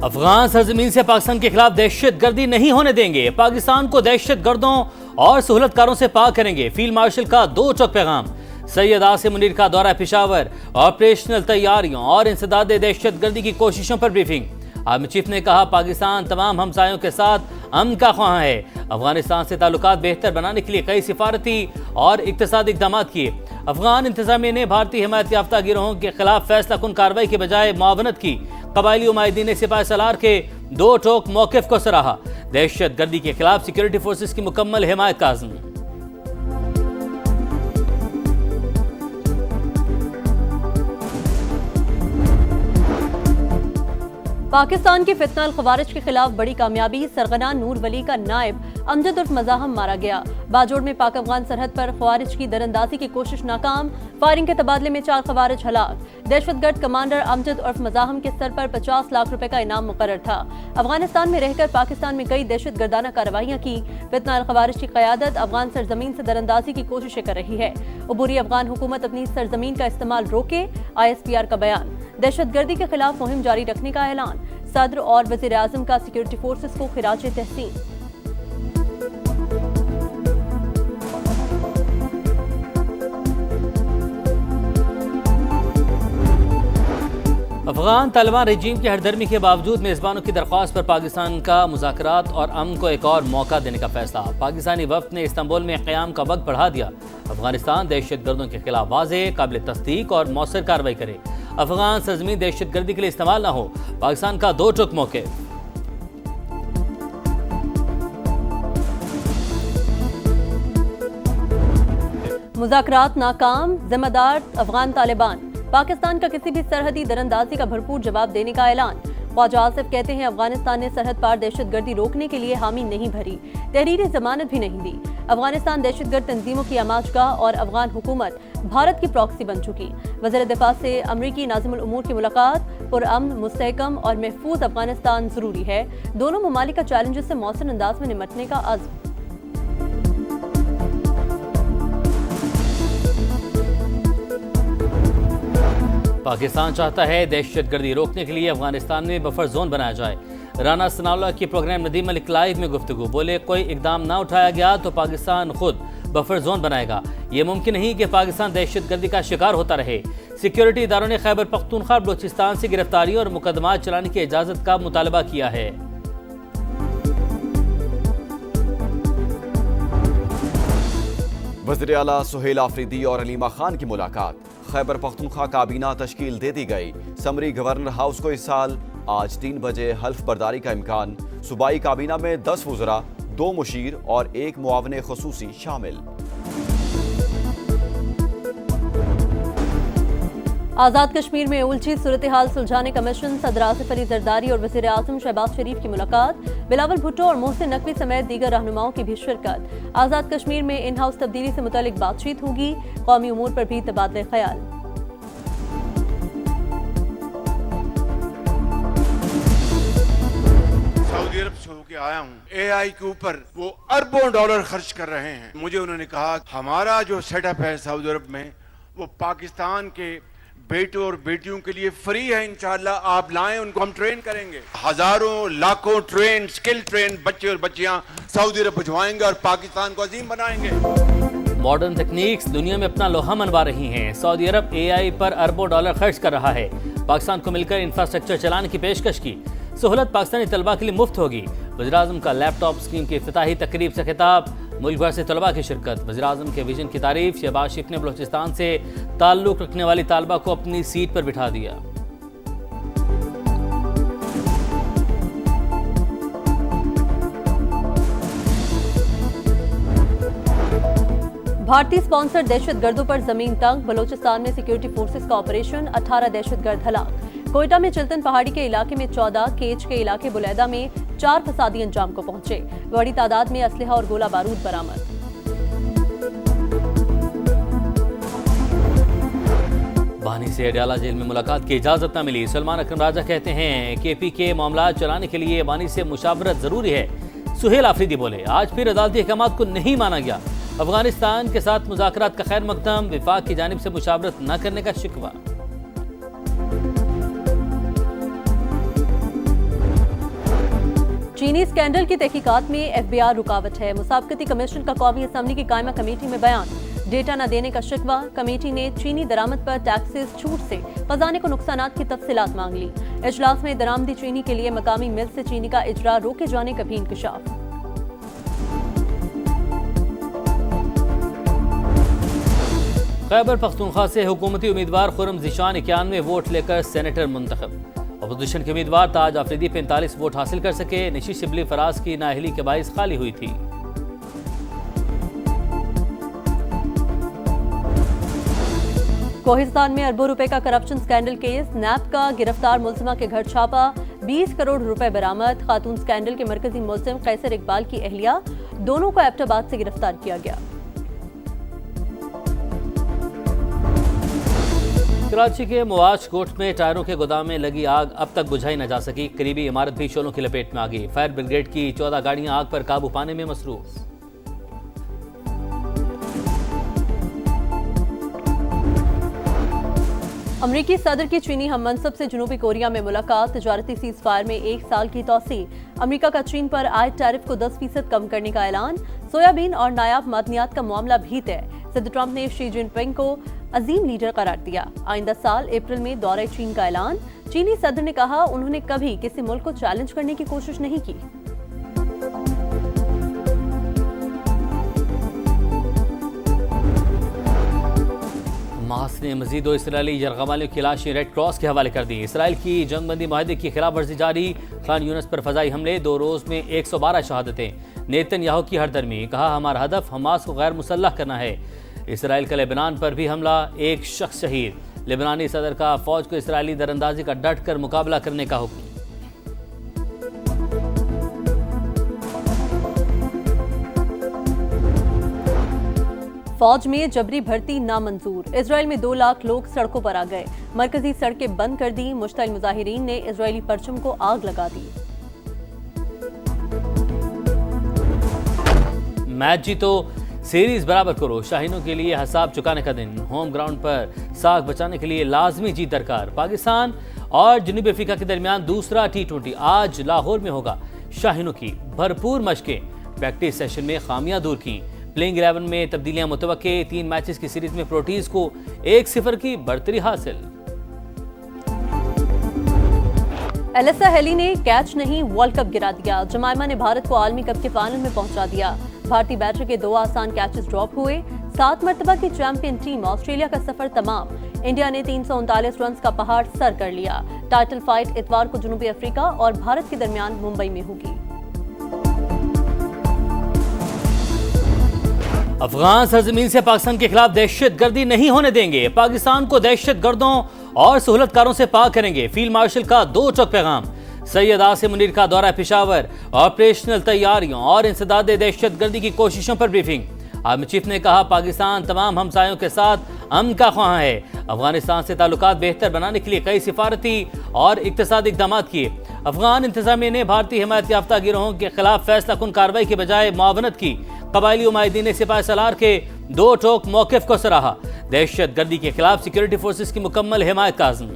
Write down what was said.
अफगान सरजमीन से पाकिस्तान के खिलाफ दहशत गर्दी नहीं होने देंगे। पाकिस्तान को दहशत गर्दों और सहूलतकारों से पाक करेंगे। फील्ड मार्शल का दो चौक पैगाम। सैयद आसिम मुनीर का दौरा पेशावर, ऑपरेशनल तैयारियों और इंसदाद दहशत गर्दी की कोशिशों पर ब्रीफिंग। आर्मी चीफ ने कहा पाकिस्तान तमाम हमसायों के साथ अमन का ख्वाह है। अफगानिस्तान से ताल्लुकात बेहतर बनाने के लिए कई सिफारती और इक्तसादी इक़दाम किए। अफगान इंतजामिया ने भारतीय हिमायत याफ्ता गिरोहों के खिलाफ फैसला कुन कार्रवाई के बजाय मुआवनत की। कबायली उमायदीन ने सिपाही सलार के दो टोक मौक़िफ़ को सराहा। दहशत गर्दी के खिलाफ सिक्योरिटी फोर्सेस की मुकम्मल हिमायत का आज़म। पाकिस्तान के फितना खवारिज के खिलाफ बड़ी कामयाबी। सरगना नूर वली का नायब अमजद उर्फ मज़ाहम मारा गया। बाजोड़ में पाक अफगान सरहद पर खवारिज की दरअंदाजी की कोशिश नाकाम। फायरिंग के तबादले में 4 खवारिज हलाक। दहशतगर्द कमांडर अमजद उर्फ मज़ाहम के सर पर 50 लाख रुपए का इनाम मुकर्रर था। अफगानिस्तान में रहकर पाकिस्तान में कई दहशत गर्दाना कार्रवाइयाँ की। फितना खवारिज की क़यादत अफगान सरजमीन से दरअंदाजी की कोशिशें कर रही है। अबूरी अफगान हुकूमत अपनी सरजमीन का इस्तेमाल रोके। ISPR का बयान। दहशत गर्दी के खिलाफ मुहिम जारी रखने का ऐलान। सदर और वज़ीर आज़म का सिक्योरिटी फोर्सेस को खिराज तहसीन। अफगान तालिबान रजीम की हरदर्मी के बावजूद मेज़बानों की दरख्वास्त पर पाकिस्तान का मुज़ाकरात और अमन को एक और मौका देने का फैसला। पाकिस्तानी वफ़द ने इस्तांबुल में क़याम का वक्त बढ़ा दिया। अफगानिस्तान दहशत गर्दों के खिलाफ वाज़ेह, काबिल तस्दीक और मौसर कार्रवाई करे। अफगान सरजमीन दहशत गर्दी के लिए इस्तेमाल न हो, पाकिस्तान का दो टोक मौके। मुज़ाकरात नाकाम। जिम्मेदार अफगान तालिबान। पाकिस्तान का किसी भी सरहदी दरअंदाजी का भरपूर जवाब देने का ऐलान। ख्वाजा आसिफ कहते हैं अफगानिस्तान ने सरहद पार दहशत गर्दी रोकने के लिए हामी नहीं भरी, तहरीरी जमानत भी नहीं दी। अफगानिस्तान दहशत गर्द तंजीमों की आमाजगाह और अफगान हुकूमत भारत की प्रॉक्सी बन चुकी। वज़ीर दिफा से अमरीकी नाज़िमुल उमूर की मुलाकात। पुरअमन, मुस्तहकम और महफूज अफगानिस्तान जरूरी है। दोनों ममालिक का चैलेंजेस से मौसर अंदाज में निपटने का अज़्म। पाकिस्तान चाहता है दहशत गर्दी रोकने के लिए अफगानिस्तान में बफर जोन बनाया जाए। राना सनाउल्लाह की प्रोग्राम नदीम मलिक लाइव में गुफ्तगू। बोले कोई इकदाम ना उठाया गया तो पाकिस्तान खुद बफर जोन बनाएगा। ये मुमकिन नहीं कि पाकिस्तान दहशत गर्दी का शिकार होता रहे। सिक्योरिटी इदारों ने खैबर पख्तूनख्वा बलूचिस्तान से गिरफ्तारियों और मुकदमा चलाने की इजाज़त का मुतालबा किया है। वज़ीर आला सुहेल आफरीदी और अलीमा खान की मुलाकात। खैबर पख्तूनख्वा काबीना तश्कील दे दी गई। समरी गवर्नर हाउस को इस साल आज 3 बजे हल्फ बर्दारी का इम्कान। सूबाई काबीना में 10 वज़रा, 2 मुशीर और 1 मुआवने खुसूसी शामिल। आज़ाद कश्मीर में उलझी सूरत हाल सुलझाने का मिशन। सदर आसिफ अली जरदारी और वज़ीर आज़म शहबाज शरीफ की मुलाकात। बिलावल भुट्टो और मोहसिन नकवी समेत दीगर रहनुमाओं की भी शिरकत। आज़ाद कश्मीर में इन हाउस तब्दीली से मुतालिक बातचीत होगी। कौमी उमूर पर भी तबादले ख्याल। सऊदी अरब से होके आया हूँ। AI के ऊपर वो अरबों डॉलर खर्च कर रहे हैं। मुझे उन्होंने कहा हमारा जो सेटअप है सऊदी अरब में वो पाकिस्तान के बेटों और बेटियों के लिए फ्री है। इंशाअल्लाह आप लाएं, उनको हम ट्रेन करेंगे। हजारों लाखों ट्रेन, स्किल ट्रेन बच्चे और बच्चियां सऊदी अरब भिजवाएंगे और पाकिस्तान को अजीम बनाएंगे। मॉडर्न तकनीक्स दुनिया में अपना लोहा मनवा रही हैं। सऊदी अरब AI पर अरबों डॉलर खर्च कर रहा है। पाकिस्तान को मिलकर इंफ्रास्ट्रक्चर चलाने की पेशकश की। सहूलत पाकिस्तानी तलबा के लिए मुफ्त होगी। वज़ीर आज़म का लैपटॉप स्कीम की इफ्तिताही तकरीब से खिताब। मुल्क भर से तलबा की शिरकत। वज़ीर आज़म के विजन की तारीफ। शहबाज शरीफ ने बलूचिस्तान से ताल्लुक़ रखने वाली तालबा को अपनी सीट पर बिठा दिया। भारतीय स्पॉन्सर दहशत गर्दों पर जमीन तंग। बलूचिस्तान में सिक्योरिटी फोर्सेस का ऑपरेशन। 18 दहशत गर्द हलाक। कोयटा में चिल्तन पहाड़ी के इलाके में 14, केच के इलाके बुलैदा में 4 फसादी अंजाम को पहुंचे। बड़ी तादाद में असलहा और गोला बारूद बरामद। बानी से अडयाला जेल में मुलाकात की इजाजत न मिली। सलमान अकरम राजा कहते हैं KP के मामला चलाने के लिए बानी से मुशावरत जरूरी है। सुहेल आफरीदी बोले आज फिर अदालती अहकामात को नहीं माना गया। अफगानिस्तान के साथ मुज़ाकरात का खैर मकदम। विफाक की जानिब से मुशावरत न करने का शिकवा। चीनी स्कैंडल की तहकीकात में एफबीआर रुकावट है। मुसाबकती कमीशन का कौमी असम्बली की कायमा कमेटी में बयान, डेटा न देने का शिकवा। कमेटी ने चीनी दरामद पर टैक्सेस छूट से खजाने को नुकसानात की तफसीलात मांग ली। इजलास में दरामदी चीनी के लिए मकामी मिल से चीनी का इजरा रोके जाने का भी इंकशाफ। खैबर पख्तूनख्वा से हुकूमती उम्मीदवार खुर्रम ज़ीशान 91 वोट लेकर सेनेटर मुंतखब। अपोजिशन के उम्मीदवार ताज आफरीदी 45 वोट हासिल कर सके। निशी शिबली फराज की नाअहली के बाइस खाली हुई थी। कोहिस्तान में अरबों रुपए का करप्शन स्कैंडल केस, नैब का गिरफ्तार मुलजिमा के घर छापा, 20 करोड़ रुपए बरामद। खातून स्कैंडल के मरकजी मुलजिम कैसर इकबाल की अहलिया, दोनों को एबटाबाद से गिरफ्तार किया गया। कराची के मुआज कोट में टायरों के गोदाम में लगी आग अब तक बुझाई न जा सकी। करीबी इमारत भी शोलों की लपेट में आ गई। फायर ब्रिगेड की 14 गाड़ियां आग पर काबू पाने में मसरूफ। अमरीकी सदर की चीनी हम मनसब से जनूबी कोरिया में मुलाकात, तजारती सीज फायर में 1 साल की तोसी। अमरीका का चीन पर आयद टैरिफ को 10% कम करने का ऐलान। सोयाबीन और नायाब मादनियात का मामला भी तय। सदर ट्रंप ने शी जिनपिंग को अजीम लीडर करार दिया। आइंदा साल अप्रैल में दौरे चीन का ऐलान। चीनी सदर ने कहा उन्होंने कभी किसी मुल्क को चैलेंज करने की कोशिश नहीं की। हमास ने मजीद 2 इसराइली यरगमालियों की लाशें रेड क्रॉस के हवाले कर दी। इसराइल की जंगबंदी माहदे की खिलाफ वर्जी जारी। खान यूनस पर फजाई हमले, 2 रोज में 112 शहादतें। नेतन्याहू की हरदर्मी, कहा हमारा हदफ हमास को गैर मुसल्लह करना है। इसराइल का लेबनान पर भी हमला, 1 शख्स शहीद। लेबनानी सदर का फौज को इसराइली दरअंदाजी का डट कर मुकाबला करने का हुक्म। फौज में जबरी भर्ती नामंजूर। इजराइल में 2 लाख लोग सड़कों पर आ गए। मरकजी सड़कें बंद कर दी। मुश्तइल मुजाहिरीन ने इजरायली परचम को आग लगा दी। मैच जीतो, सीरीज बराबर करो। शाहीनों के लिए हिसाब चुकाने का दिन। होम ग्राउंड पर साख बचाने के लिए लाजमी जीत दरकार। पाकिस्तान और जनूबी अफ्रीका के दरमियान दूसरा T20 आज लाहौर में होगा। शाहीनों की भरपूर मशकें, प्रैक्टिस सेशन में खामियां दूर की। प्लेइंग 11 में तब्दीलियां मुतवक्के। 3 मैचेस की सीरीज में प्रोटीज को 1-0 की बढ़तरी हासिल। एलिसा हेली ने कैच नहीं वर्ल्ड कप गिरा दिया। जमाइमा ने भारत को आलमी कप के फाइनल में पहुंचा दिया। भारतीय बैटर के 2 आसान कैचेस ड्रॉप हुए। 7 मरतबा की चैंपियन टीम ऑस्ट्रेलिया का सफर तमाम। इंडिया ने 339 रन का पहाड़ सर कर लिया। टाइटल फाइट इतवार को जनूबी अफ्रीका और भारत के दरमियान मुंबई में होगी। अफगान सरजमीन से पाकिस्तान के खिलाफ दहशतगर्दी नहीं होने देंगे। पाकिस्तान को दहशतगर्दों और सहूलतकारों से पाक करेंगे। फील्ड मार्शल का 2 टोक पैगाम। सैयद आसिम मुनीर का दौरा पेशावर, ऑपरेशनल तैयारियों और इंसदाद दहशतगर्दी की कोशिशों पर ब्रीफिंग। आर्मी चीफ ने कहा पाकिस्तान तमाम हमसायों के साथ अमन का ख्वाह है। अफगानिस्तान से ताल्लुकात बेहतर बनाने के लिए कई सिफारती और इक्तसादी इक़दाम किए। अफगान इंतजामिया ने भारतीय हिमायत याफ्ता गिरोहों के खिलाफ फैसला कुन कार्रवाई के बजाय मुआवनत की। कबायली उमायदीन ने सिपाही सलार के 2 टोक मौक़िफ़ को सराहा। दहशतगर्दी के खिलाफ सिक्योरिटी फोर्सेस की मुकम्मल हिमायत का आज़म।